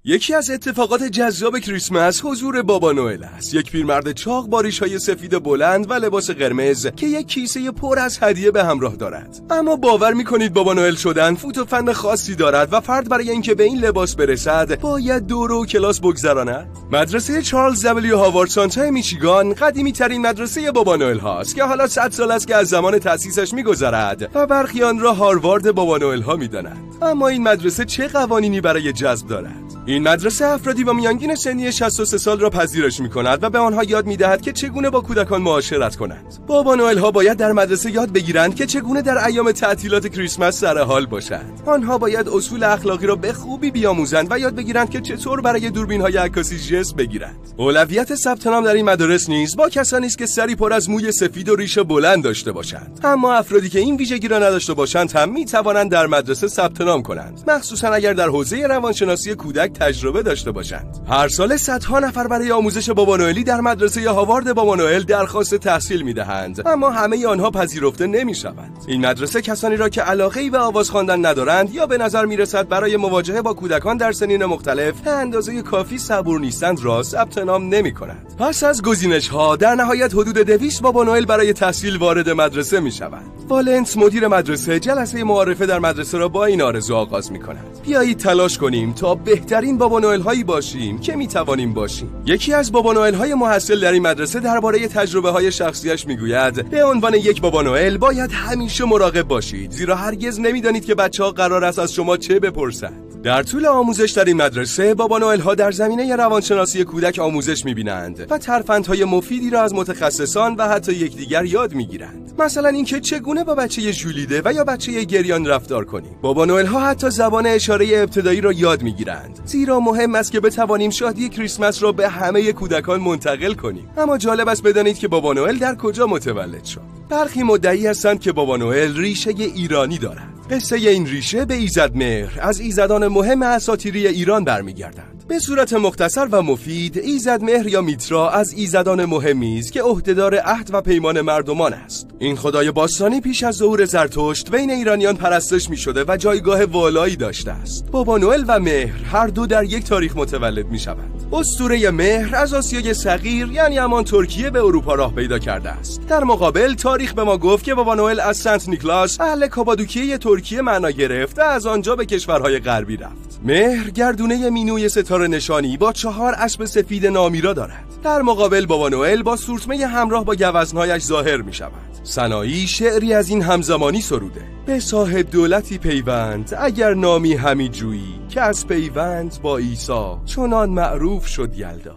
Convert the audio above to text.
یکی از اتفاقات جذاب کریسمس حضور بابا نوئل است. یک پیرمرد چاق با ریش‌های سفید بلند و لباس قرمز که یک کیسه پر از هدیه به همراه دارد. اما باور می‌کنید بابا نوئل شدن فوت و فن خاصی دارد و فرد برای اینکه به این لباس برسد باید دوره و کلاس بگذراند؟ مدرسه چارلز دبلیو هاوارد سانتا میشیگان قدیمی‌ترین مدرسه بابا نوئل هاست که حالا 100 سال است که از زمان تأسیسش می‌گذرد و برخی آن را هاروارد بابا نوئل ها می‌دانند. اما این مدرسه چه قوانینی برای جذب دارد؟ این مدرسه افرادی با میانگین سنی 63 سال را پذیرش می‌کند و به آنها یاد می‌دهد که چگونه با کودکان معاشرت کنند. بابا نوئل ها باید در مدرسه یاد بگیرند که چگونه در ایام تعطیلات کریسمس سر حال باشند. آنها باید اصول اخلاقی را به خوبی بیاموزند و یاد بگیرند که چطور برای دوربین‌های عکاسی ژست بگیرند. اولویت ثبت نام در این مدارس نیز با کسانی است که سری پر از موی سفید و ریش بلند داشته باشند. اما افرادی که این ویژگی را نداشته باشند هم می‌توانند در مدرسه ثبت نام کنند، مخصوصا اگر در حوزه روانشناسی کودک تجربه داشته باشند. هر سال صدها نفر برای آموزش بابا نوئلی در مدرسه هاوارد بابا نوئل درخواست تحصیل می‌دهند، اما همه آنها پذیرفته نمی‌شوند. این مدرسه کسانی را که علاقه‌ای به آواز خواندن ندارند یا به نظر می‌رسد برای مواجهه با کودکان در سنین مختلف به اندازه کافی صبور نیستند را ثبت نام نمی‌کنند. پس از گزینش‌ها در نهایت حدود 200 بابا نوئل برای تحصیل وارد مدرسه می‌شوند. والنت مدیر مدرسه جلسه معارفه در مدرسه را با این آرزو آغاز می‌کند: بیایید تلاش کنیم تا بهترین بابا نوئل هایی باشیم که میتوانیم باشیم. یکی از بابا نوئل های محصل در این مدرسه درباره تجربه های شخصیش میگوید: به عنوان یک بابا نوئل باید همیشه مراقب باشید، زیرا هرگز نمیدانید که بچه‌ها قرار است از شما چه بپرسند. در طول آموزش در این مدرسه بابا نوئل ها در زمینه روانشناسی کودک آموزش میبینند و ترفندهای مفیدی را از متخصصان و حتی یکدیگر یاد میگیرند. مثلا اینکه چگونه با بچه ژولیده و یا بچه گریان رفتار کنیم. بابا نوئل ها حتی زبان اشاره ابتدایی را یاد میگیرند، زیرا مهم است که بتوانیم شادی کریسمس را به همه کودکان منتقل کنیم. اما جالب است بدانید که بابا نوئل در کجا متولد شد. برخی مدعی هستند که بابا نوئل ریشه ایرانی دارد. قصه این ریشه به ایزدمهر از ایزدان مهم اساطیری ایران برمیگردد. به صورت مختصر و مفید، ایزدمهر یا میترا از ایزدان مهمی است که عهدهدار عهد و پیمان مردمان است. این خدای باستانی پیش از ظهور زرتشت بین ایرانیان پرستش می‌شده و جایگاه والایی داشته است. بابا نوئل و مهر هر دو در یک تاریخ متولد می‌شوند. اسطوره مهر از آسیای صغیر یعنی همان ترکیه به اروپا راه پیدا کرده است. در مقابل تاریخ به ما گفت که بابا نوئل از سنت نیکلاس اهل کاپادوکیه ترکیه معنا گرفت و از آنجا به کشورهای غربی رفت. مهر گردونه مینوی ستاره نشانی با 4 اسب سفید نامیرا دارد. در مقابل بابا نوئل با سورتمه همراه با گوزن‌هایش ظاهر می‌شود. سنایی شعری از این همزمانی سروده: به صاحب دولتی پیوند اگر نامی همی جویی، که از پیوند با عیسی چنان معروف شد یلدا.